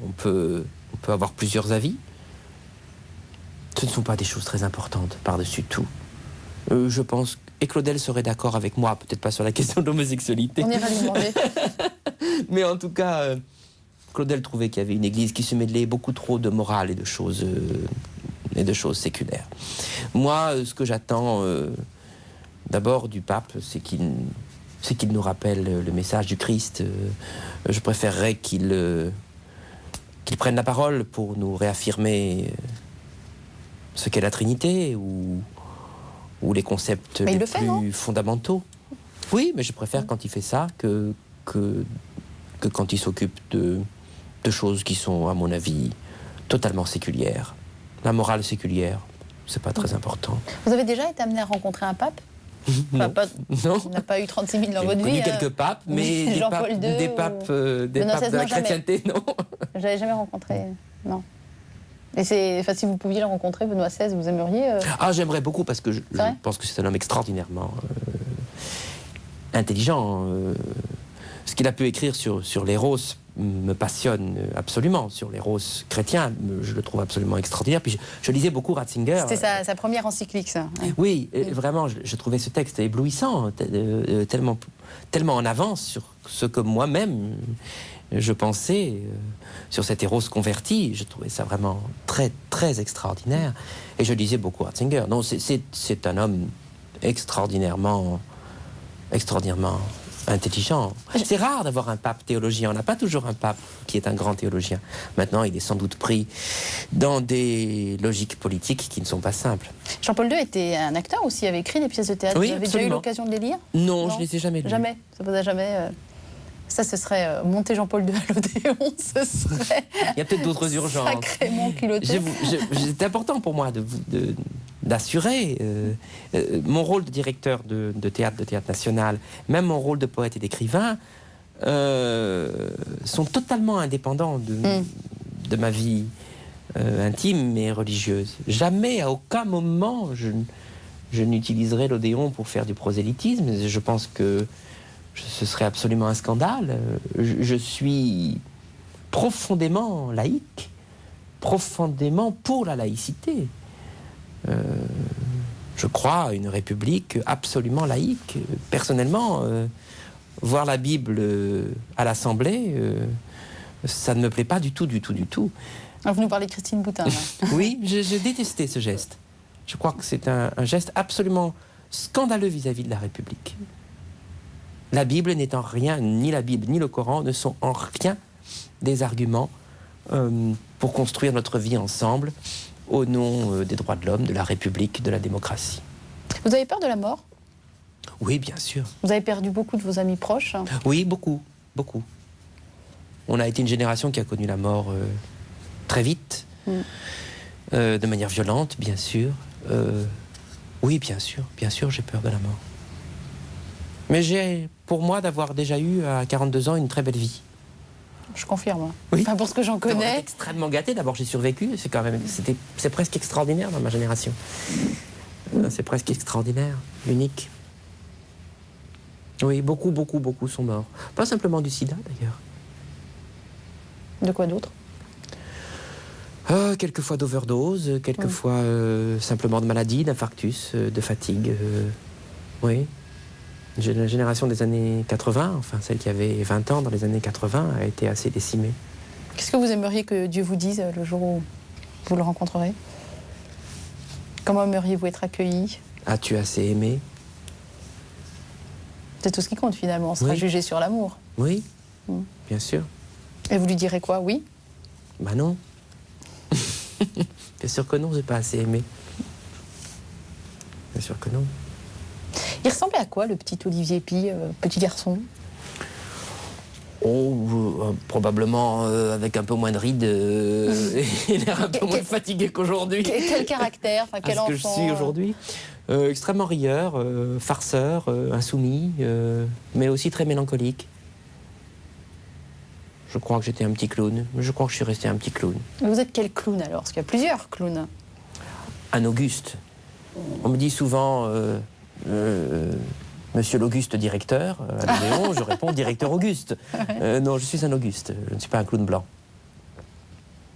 On peut avoir plusieurs avis. Ce ne sont pas des choses très importantes par-dessus tout. Je pense et Claudel serait d'accord avec moi, peut-être pas sur la question de l'homosexualité. On ira lui demander. Mais en tout cas, Claudel trouvait qu'il y avait une Église qui se mêlait beaucoup trop de morale et de choses séculaires. Moi, ce que j'attends d'abord du pape, c'est qu'il nous rappelle le message du Christ. Je préférerais qu'il prenne la parole pour nous réaffirmer ce qu'est la Trinité ou les concepts les plus fondamentaux. Oui, mais je préfère quand il fait ça que quand il s'occupe de choses qui sont, à mon avis, totalement séculières. La morale séculière, c'est pas très important. Vous avez déjà été amené à rencontrer un pape? Non. Non. On n'a pas eu 36 000 dans votre vie. J'ai connu quelques papes, mais des papes de la chrétienté, non. Je l'avais jamais rencontré, non. Et si vous pouviez le rencontrer, Benoît XVI, vous aimeriez j'aimerais beaucoup, parce que je pense que c'est un homme extraordinairement intelligent. Ce qu'il a pu écrire sur l'éros me passionne absolument. Sur l'éros chrétien, je le trouve absolument extraordinaire. Puis je lisais beaucoup Ratzinger. C'était sa première encyclique, ça. Oui, vraiment, je trouvais ce texte éblouissant, tellement en avance sur ce que moi-même je pensais sur cet héros converti. Je trouvais ça vraiment très, très extraordinaire. Et je lisais beaucoup Ratzinger. Non, c'est un homme extraordinairement intelligent. C'est rare d'avoir un pape théologien. On n'a pas toujours un pape qui est un grand théologien. Maintenant, il est sans doute pris dans des logiques politiques qui ne sont pas simples. Jean-Paul II était un acteur aussi, il avait écrit des pièces de théâtre. Oui, vous avez déjà eu l'occasion de les lire? Non, je ne les ai jamais lues. Jamais? Ça vous a jamais... Ça, ce serait monter Jean-Paul II à l'Odéon, ce serait... Il y a peut-être d'autres urgences. Sacrément culotté. C'est important pour moi d'assurer mon rôle de directeur de théâtre national, même mon rôle de poète et d'écrivain, sont totalement indépendants de ma vie intime et religieuse. Jamais, à aucun moment, je n'utiliserai l'Odéon pour faire du prosélytisme. Je pense que ce serait absolument un scandale. Je suis profondément laïque, profondément pour la laïcité. Je crois à une république absolument laïque. Personnellement, voir la Bible à l'Assemblée, ça ne me plaît pas du tout. Alors vous nous parlez de Christine Boutin. Oui, je détestais ce geste. Je crois que c'est un geste absolument scandaleux vis-à-vis de la République. La Bible n'étant rien, ni la Bible ni le Coran ne sont en rien des arguments pour construire notre vie ensemble au nom des droits de l'homme, de la République, de la démocratie. Vous avez peur de la mort? Oui, bien sûr. Vous avez perdu beaucoup de vos amis proches? Oui, beaucoup. On a été une génération qui a connu la mort très vite, de manière violente, bien sûr. Oui, bien sûr, j'ai peur de la mort. Mais j'ai, pour moi, d'avoir déjà eu à 42 ans une très belle vie. Je confirme. Oui. Enfin, pour ce que j'en connais. Extrêmement gâté. D'abord, j'ai survécu. C'est presque extraordinaire dans ma génération. C'est presque extraordinaire, unique. Oui, beaucoup sont morts. Pas simplement du sida, d'ailleurs. De quoi d'autre? Quelquefois d'overdose, quelquefois simplement de maladie, d'infarctus, de fatigue. Oui. La génération des années 80, enfin celle qui avait 20 ans dans les années 80, a été assez décimée. Qu'est-ce que vous aimeriez que Dieu vous dise le jour où vous le rencontrerez? Comment aimeriez-vous être accueilli? As-tu assez aimé? C'est tout ce qui compte finalement, on sera jugé sur l'amour. Oui, bien sûr. Et vous lui direz quoi? Oui? Bah non. Bien sûr que non, j'ai pas assez aimé. Bien sûr que non. Il ressemblait à quoi le petit Olivier Py, petit garçon? Probablement avec un peu moins de rides et l'air un peu moins fatigué qu'aujourd'hui. Quel caractère, quel enfant? Ce que je suis aujourd'hui, extrêmement rieur, farceur, insoumis, mais aussi très mélancolique. Je crois que j'étais un petit clown. Je crois que je suis resté un petit clown. Vous êtes quel clown alors? Parce qu'il y a plusieurs clowns. Un Auguste. On me dit souvent... Monsieur l'Auguste directeur, à l'Odéon, je réponds directeur Auguste. Non, je suis un Auguste, je ne suis pas un clown blanc.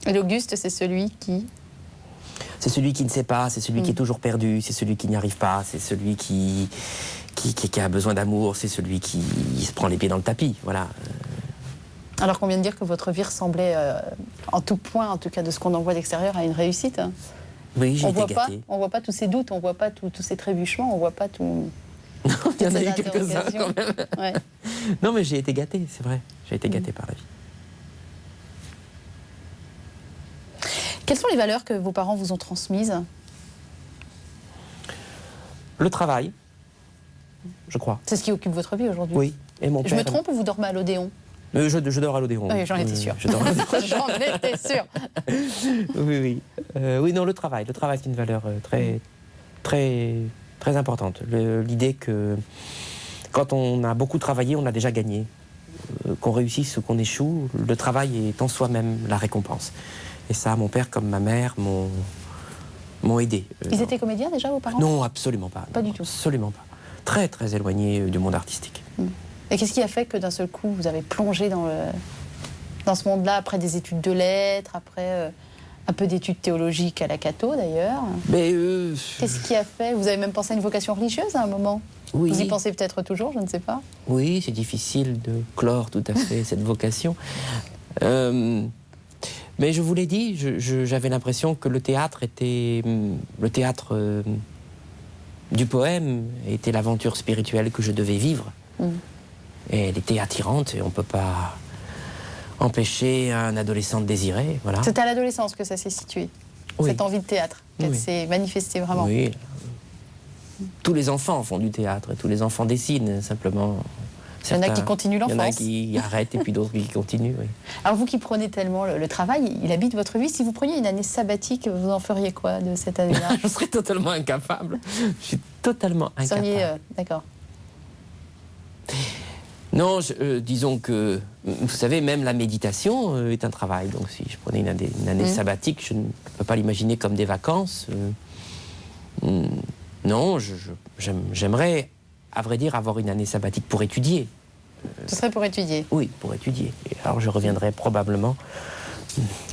Et l'Auguste, c'est celui qui... C'est celui qui ne sait pas, c'est celui qui est toujours perdu, c'est celui qui n'y arrive pas, c'est celui qui a besoin d'amour, c'est celui qui se prend les pieds dans le tapis, voilà. Alors qu'on vient de dire que votre vie ressemblait en tout point, en tout cas de ce qu'on en voit d'extérieur, à une réussite. Oui, j'ai été gâté. On ne voit pas tous ces doutes, on ne voit pas tous ces trébuchements, on ne voit pas tout... Non, il y en a eu quelques-uns quand même. Ouais. Non, mais j'ai été gâté, c'est vrai. J'ai été gâté par la vie. Quelles sont les valeurs que vos parents vous ont transmises? Le travail, je crois. C'est ce qui occupe votre vie aujourd'hui? Oui. Et mon père... Je me trompe ou vous dormez à l'Odéon? Je dors à l'Odéon. Oui, j'en étais sûre. J'en étais sûre. Oui. Oui, non, le travail. Le travail, c'est une valeur très importante. L'idée que quand on a beaucoup travaillé, on a déjà gagné. Qu'on réussisse ou qu'on échoue, le travail est en soi-même la récompense. Et ça, mon père comme ma mère m'ont aidé. Ils étaient comédiens déjà, vos parents? Non, absolument pas. Pas du tout. Absolument pas. Très, très éloigné du monde artistique. Et qu'est-ce qui a fait que d'un seul coup, vous avez plongé dans ce monde-là, après des études de lettres, après... un peu d'études théologiques à la Cato, d'ailleurs. Mais qu'est-ce qui a fait? Vous avez même pensé à une vocation religieuse à un moment? Oui. Vous y pensez peut-être toujours, je ne sais pas. Oui, c'est difficile de clore tout à fait cette vocation. Mais je vous l'ai dit, j'avais l'impression que le théâtre était... Le théâtre du poème était l'aventure spirituelle que je devais vivre. Et elle était attirante et on ne peut pas... empêcher un adolescent de désirer, voilà. C'est à l'adolescence que ça s'est situé, cette envie de théâtre, qu'elle s'est manifestée vraiment. Oui. Tous les enfants font du théâtre, et tous les enfants dessinent, simplement. Il y en a qui continuent l'enfance. Il y en a qui arrêtent et puis d'autres qui continuent, oui. Alors vous qui prenez tellement le travail, il habite votre vie. Si vous preniez une année sabbatique, vous en feriez quoi de cette année-là? Je serais totalement incapable. Je suis totalement incapable. Vous seriez... D'accord. Non, disons que, vous savez, même la méditation est un travail. Donc si je prenais une année sabbatique, je ne peux pas l'imaginer comme des vacances. Non, j'aimerais, à vrai dire, avoir une année sabbatique pour étudier. Ce serait pour étudier? Oui, pour étudier. Et alors je reviendrai probablement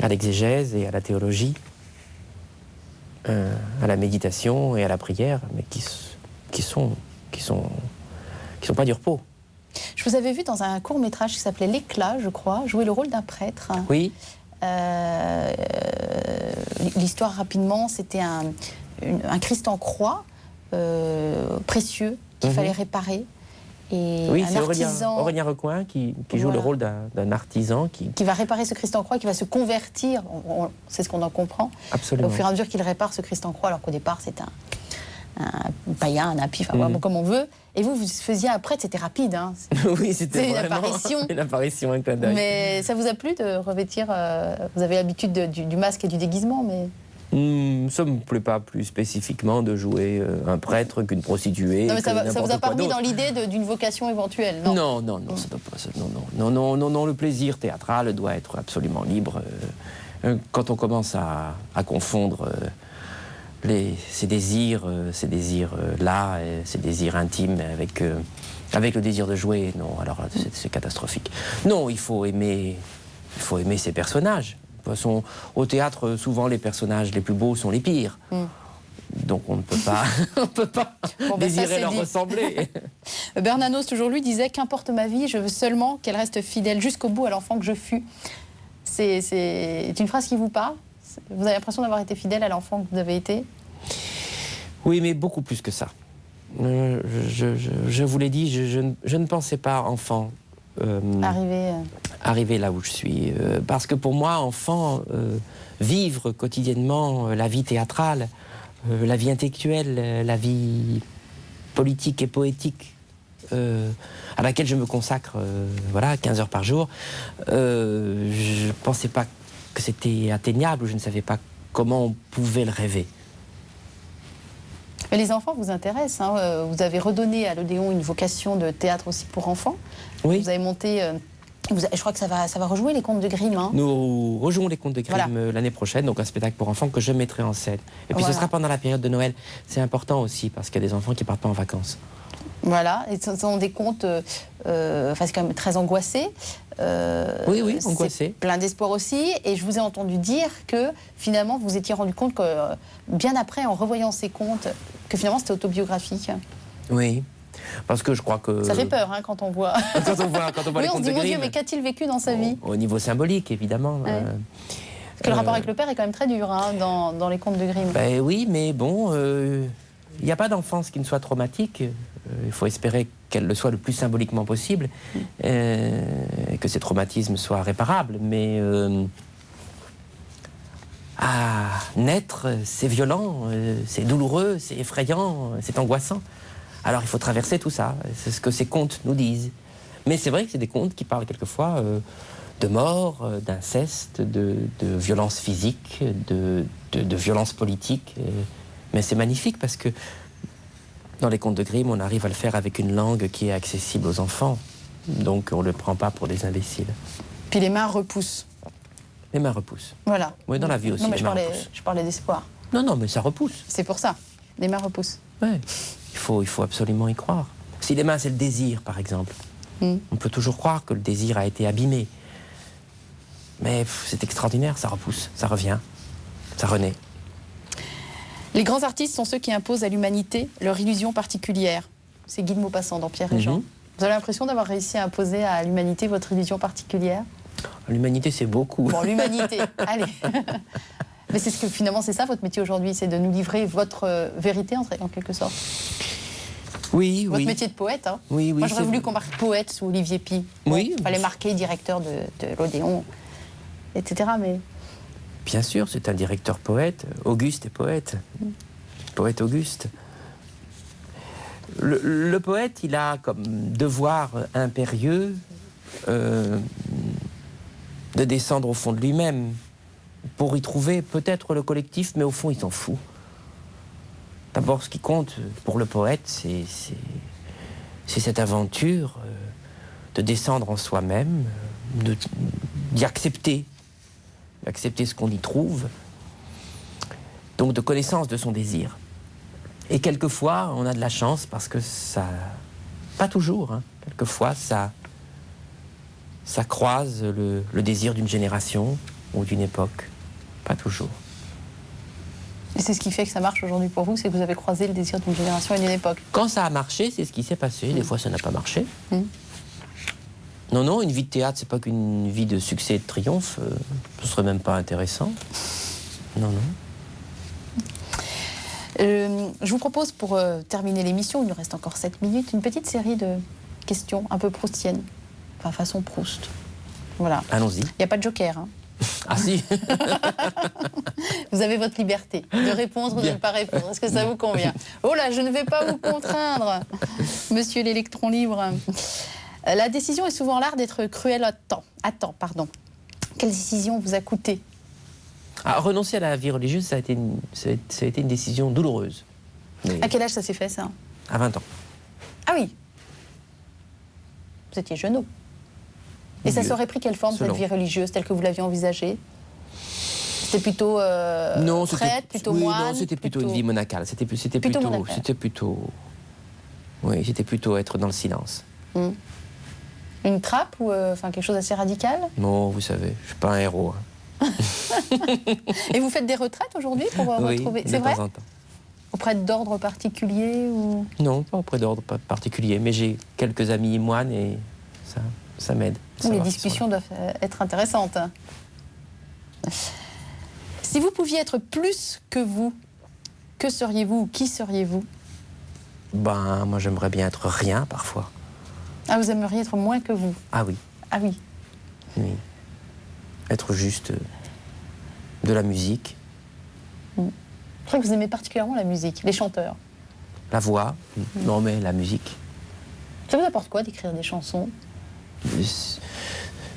à l'exégèse et à la théologie, à la méditation et à la prière, mais qui sont pas du repos. Je vous avais vu dans un court-métrage qui s'appelait L'Éclat, je crois, jouer le rôle d'un prêtre. Oui. L'histoire, rapidement, c'était un Christ en croix précieux qu'il fallait réparer. Et oui, c'est Aurélien Recoin qui joue le rôle d'un artisan. Qui va réparer ce Christ en croix, qui va se convertir, c'est ce qu'on en comprend. Absolument. Au fur et à mesure qu'il répare ce Christ en croix, alors qu'au départ, c'est un païen, un impie, enfin, vraiment comme on veut. Et vous faisiez un prêtre, c'était rapide. Hein. Oui, c'était une apparition. Une apparition, un clin d'œil. Mais ça vous a plu de revêtir... vous avez l'habitude du masque et du déguisement, mais... Ça ne me plaît pas plus spécifiquement de jouer un prêtre qu'une prostituée. Non, mais ça vous a pas remis dans l'idée d'une vocation éventuelle, non? Non, ça doit pas. Non, le plaisir théâtral doit être absolument libre. Quand on commence à confondre ces désirs-là, ces désirs intimes avec le désir de jouer, non, alors c'est catastrophique. Non, il faut aimer ces personnages. De toute façon, au théâtre, souvent les personnages les plus beaux sont les pires. Donc on ne peut pas, désirer leur ressembler. Bernanos, toujours lui, disait « Qu'importe ma vie, je veux seulement qu'elle reste fidèle jusqu'au bout à l'enfant que je fus ». C'est une phrase qui vous parle? Vous avez l'impression d'avoir été fidèle à l'enfant que vous avez été? Oui, mais beaucoup plus que ça. Je vous l'ai dit, je ne pensais pas enfant arriver là où je suis. Parce que pour moi, enfant, vivre quotidiennement la vie théâtrale, la vie intellectuelle, la vie politique et poétique, à laquelle je me consacre 15 heures par jour, je ne pensais pas que c'était atteignable, ou je ne savais pas comment on pouvait le rêver. Mais les enfants vous intéressent, hein. Vous avez redonné à l'Odéon une vocation de théâtre aussi pour enfants. Oui. Vous avez monté... je crois que ça va rejouer les Contes de Grimm. Hein. Nous rejouons les Contes de Grimm l'année prochaine, donc un spectacle pour enfants que je mettrai en scène. Et puis ce sera pendant la période de Noël. C'est important aussi, parce qu'il y a des enfants qui ne partent pas en vacances. Voilà, et ce sont des contes c'est quand même très angoissés. Oui, angoissés. Plein d'espoir aussi. Et je vous ai entendu dire que finalement vous étiez rendu compte que bien après, en revoyant ces contes, que finalement c'était autobiographique. Oui. Parce que je crois que... Ça fait peur, hein, quand on voit... quand on voit oui, les on Contes se dit, de mon Grimm. Dieu, mais qu'a-t-il vécu dans sa vie? Au niveau symbolique, évidemment. Ouais. Parce que le rapport avec le père est quand même très dur, hein, dans les Contes de Grimm. Ben oui, mais bon, il n'y a pas d'enfance qui ne soit traumatique. Il faut espérer qu'elle le soit le plus symboliquement possible, et que ces traumatismes soient réparables. Mais à naître, c'est violent, c'est douloureux, c'est effrayant, c'est angoissant. Alors il faut traverser tout ça, c'est ce que ces contes nous disent. Mais c'est vrai que c'est des contes qui parlent quelquefois de mort, d'inceste, de violence physique, de violence politique. Mais c'est magnifique parce que dans les Contes de Grimm, on arrive à le faire avec une langue qui est accessible aux enfants. Donc on ne le prend pas pour des imbéciles. Puis les mains repoussent. Les mains repoussent. Voilà. Oui, dans la vie aussi. Non, mais je parlais d'espoir. Non, mais ça repousse. C'est pour ça. Les mains repoussent. Oui. Il faut absolument y croire. Si les mains, c'est le désir, par exemple, on peut toujours croire que le désir a été abîmé. Mais c'est extraordinaire, ça repousse, ça revient, ça renaît. Les grands artistes sont ceux qui imposent à l'humanité leur illusion particulière. C'est Guy de Maupassant dans Pierre et Jean. Vous avez l'impression d'avoir réussi à imposer à l'humanité votre illusion particulière? L'humanité, c'est beaucoup. Bon, l'humanité, allez. Mais c'est ce que finalement, c'est ça votre métier aujourd'hui, c'est de nous livrer votre vérité en quelque sorte. Oui, votre métier de poète, hein. Oui, moi, j'aurais voulu qu'on marque poète sous Olivier Py. Bon, oui. Il fallait marquer directeur de l'Odéon, etc. Mais... Bien sûr, c'est un directeur poète. Auguste est poète. Poète Auguste. Le poète, il a comme devoir impérieux de descendre au fond de lui-même pour y trouver peut-être le collectif, mais au fond, il s'en fout. D'abord, ce qui compte pour le poète, c'est cette aventure de descendre en soi-même, d'y accepter ce qu'on y trouve, donc de connaissance de son désir. Et quelquefois, on a de la chance parce que ça... Pas toujours, hein, quelquefois, ça croise le désir d'une génération ou d'une époque. Pas toujours. Et c'est ce qui fait que ça marche aujourd'hui pour vous, c'est que vous avez croisé le désir d'une génération et d'une époque. Quand ça a marché, c'est ce qui s'est passé. Des fois, ça n'a pas marché. Non, une vie de théâtre, c'est pas qu'une vie de succès et de triomphe. Ce serait même pas intéressant. Non. Je vous propose, pour terminer l'émission, il nous reste encore 7 minutes, une petite série de questions un peu proustiennes. Enfin, façon Proust. Voilà. Allons-y. Il n'y a pas de joker, hein. Ah si. Vous avez votre liberté de répondre ou de ne pas répondre. Est-ce que ça vous convient? Oh là, je ne vais pas vous contraindre, monsieur l'électron libre. La décision est souvent l'art d'être cruel à temps. Quelle décision vous a coûté? Renoncer à la vie religieuse, ça a été une décision douloureuse. Mais à quel âge ça s'est fait, ça? À 20 ans. Ah oui. Vous étiez jeune. Et ça serait pris quelle forme, cette vie religieuse, telle que vous l'aviez envisagée? C'était plutôt prêtre, plutôt moine? Non, c'était plutôt une vie monacale. C'était plutôt être dans le silence. Une trappe ou quelque chose d'assez radical? Non, vous savez, je suis pas un héros. Et vous faites des retraites aujourd'hui pour retrouver... C'est vrai? De temps en temps. Auprès d'ordre particulier ou... Non, pas auprès d'ordre particulier, mais j'ai quelques amis moines et ça m'aide. Les discussions doivent être intéressantes. Si vous pouviez être plus que vous, que seriez-vous ou qui seriez-vous? Ben, moi j'aimerais bien être rien parfois. Ah, vous aimeriez être moins que vous? Ah oui. Ah oui. Oui. Être juste de la musique. Je crois que vous aimez particulièrement la musique, les chanteurs. La voix, non mais la musique. Ça vous apporte quoi d'écrire des chansons?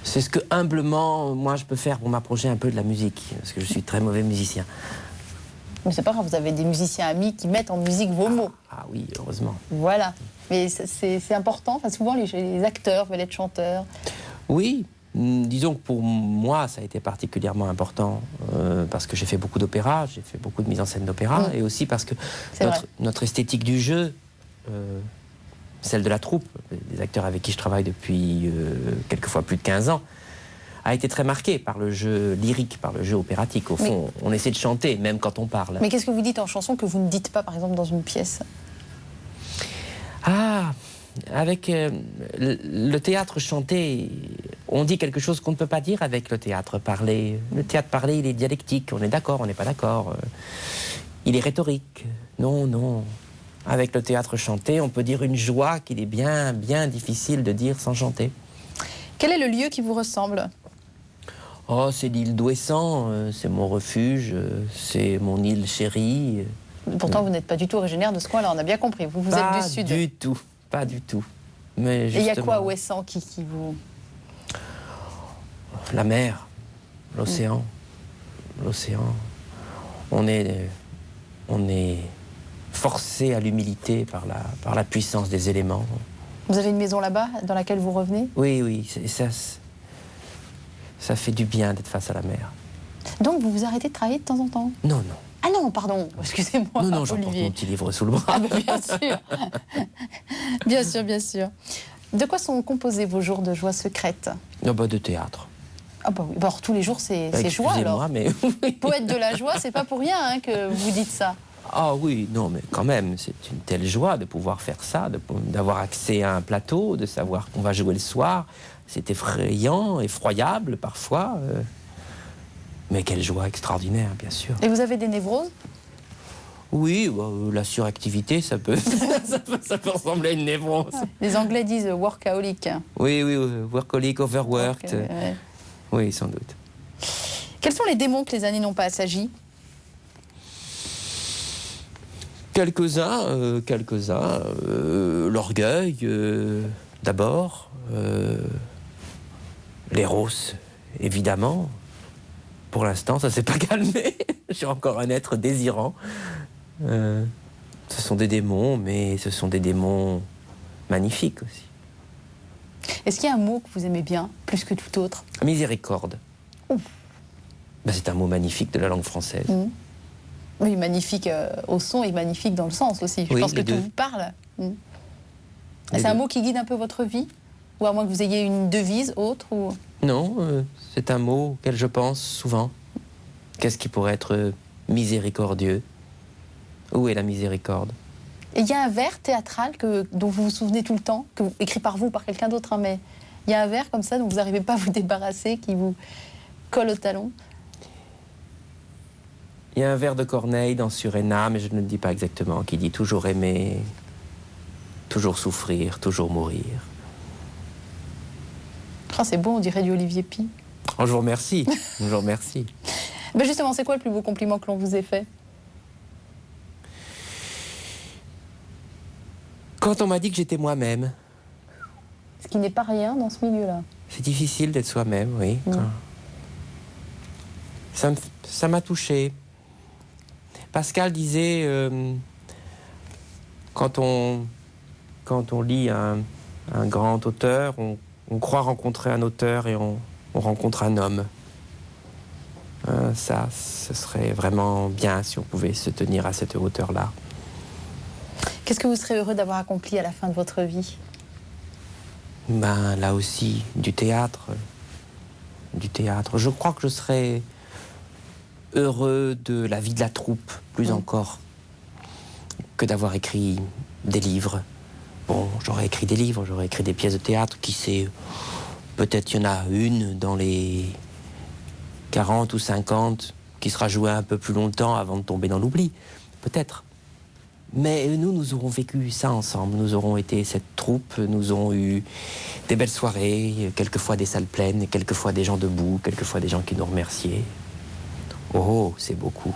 C'est ce que humblement, moi je peux faire pour m'approcher un peu de la musique, parce que je suis très mauvais musicien. Mais c'est pas grave, vous avez des musiciens amis qui mettent en musique vos mots. Ah oui, heureusement. Voilà. Mais c'est important, enfin, souvent les acteurs veulent être chanteurs. Oui. Disons que pour moi, ça a été particulièrement important parce que j'ai fait beaucoup d'opéra, j'ai fait beaucoup de mise en scène d'opéra, et aussi parce que notre esthétique du jeu, celle de la troupe, des acteurs avec qui je travaille depuis quelquefois plus de 15 ans, a été très marquée par le jeu lyrique, par le jeu opératique. Au fond, on essaie de chanter, même quand on parle. Mais qu'est-ce que vous dites en chanson que vous ne dites pas, par exemple, dans une pièce? Ah, avec le théâtre chanté, on dit quelque chose qu'on ne peut pas dire avec le théâtre parlé. Le théâtre parlé, il est dialectique, on est d'accord, on n'est pas d'accord. Il est rhétorique. Non, non. Avec le théâtre chanté, on peut dire une joie qu'il est bien, bien difficile de dire sans chanter. Quel est le lieu qui vous ressemble? Oh, c'est l'île d'Ouessant, c'est mon refuge, c'est mon île chérie. Pourtant, vous n'êtes pas du tout originaire de ce coin-là, on a bien compris. Vous êtes du sud. Pas du tout, pas du tout. Mais justement... Et il y a quoi à Ouessant qui vous... La mer, l'océan, l'océan. On est forcé à l'humilité par la puissance des éléments. Vous avez une maison là-bas dans laquelle vous revenez? Oui, oui, ça fait du bien d'être face à la mer. Donc vous vous arrêtez de travailler de temps en temps? Non, non. Ah non, pardon, excusez-moi. Non, non, j'emporte mon petit livre sous le bras. Ah ben, bien sûr. Bien sûr, bien sûr. De quoi sont composés vos jours de joie secrète? Oh bah, de théâtre. Ah bah oui, alors tous les jours c'est joie alors. Mais... Poète de la joie, c'est pas pour rien hein, que vous dites ça. Ah oui, non mais quand même, c'est une telle joie de pouvoir faire ça, d'avoir accès à un plateau, de savoir qu'on va jouer le soir. C'est effrayant, effroyable parfois. Mais quelle joie extraordinaire, bien sûr. Et vous avez des névroses? Oui, bah, la suractivité, ça peut, ça peut ressembler à une névrose. Les Anglais disent workaholic. Oui, oui, workaholic, overworked. Ouais. Oui, sans doute. Quels sont les démons que les années n'ont pas assagis? Quelques-uns. L'orgueil, d'abord. L'éros, évidemment. Pour l'instant, ça ne s'est pas calmé. Je suis encore un être désirant. Ce sont des démons, mais ce sont des démons magnifiques aussi. Est-ce qu'il y a un mot que vous aimez bien, plus que tout autre? Miséricorde. Ben, c'est un mot magnifique de la langue française. Oui, magnifique au son et magnifique dans le sens aussi. Je pense que tout vous parle. C'est un mot qui guide un peu votre vie? Ou à moins que vous ayez une devise autre ou... Non, c'est un mot auquel je pense souvent. Qu'est-ce qui pourrait être miséricordieux? Où est la miséricorde? Et il y a un vers théâtral dont vous vous souvenez tout le temps, écrit par vous ou par quelqu'un d'autre, hein, mais il y a un vers comme ça dont vous n'arrivez pas à vous débarrasser, qui vous colle au talon? Il y a un vers de Corneille dans Suréna, mais je ne le dis pas exactement, qui dit toujours aimer, toujours souffrir, toujours mourir. Oh, c'est beau, on dirait du Olivier Py. Oh, je vous remercie, je vous remercie. Ben justement, c'est quoi le plus beau compliment que l'on vous ait fait? Quand on m'a dit que j'étais moi-même. Ce qui n'est pas rien dans ce milieu-là. C'est difficile d'être soi-même, oui. Ça m'a touché. Pascal disait, quand on lit un grand auteur, on croit rencontrer un auteur et on rencontre un homme. Ça, ce serait vraiment bien si on pouvait se tenir à cette hauteur-là. Qu'est-ce que vous serez heureux d'avoir accompli à la fin de votre vie? Ben, là aussi, du théâtre. Du théâtre. Je crois que je serais heureux de la vie de la troupe, plus encore. que d'avoir écrit des livres. Bon, j'aurais écrit des livres, j'aurais écrit des pièces de théâtre, qui sait, peut-être il y en a une dans les 40 ou 50 qui sera jouée un peu plus longtemps avant de tomber dans l'oubli, peut-être. Mais nous aurons vécu ça ensemble, nous aurons été cette troupe, nous aurons eu des belles soirées, quelquefois des salles pleines, quelquefois des gens debout, quelquefois des gens qui nous remerciaient. Oh, c'est beaucoup.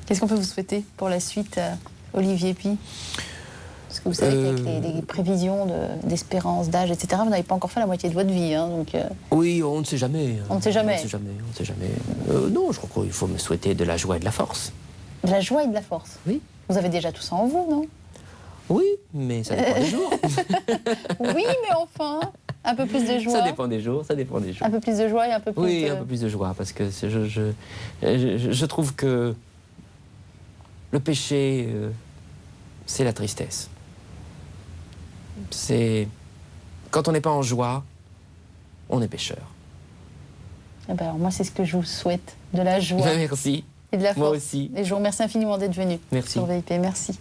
Qu'est-ce qu'on peut vous souhaiter pour la suite, Olivier Puy? Parce que vous savez qu'avec les prévisions d'espérance, d'âge, etc., vous n'avez pas encore fait la moitié de votre vie. Hein, donc, oui, on ne sait jamais. On ne sait jamais. On ne sait jamais. Non, je crois qu'il faut me souhaiter de la joie et de la force. De la joie et de la force? Oui. Vous avez déjà tout ça en vous, non? Oui, mais ça dépend des jours. Oui, mais enfin, un peu plus de joie. Ça dépend des jours, ça dépend des jours. Un peu plus de joie et un peu plus Oui, un peu plus de joie, parce que je trouve que le péché, c'est la tristesse. C'est... Quand on n'est pas en joie, on est pécheur. Eh ben alors moi, c'est ce que je vous souhaite, de la joie. Merci. Et de la force. Moi aussi. Et je vous remercie infiniment d'être venu. Merci. Sur VIP. Merci.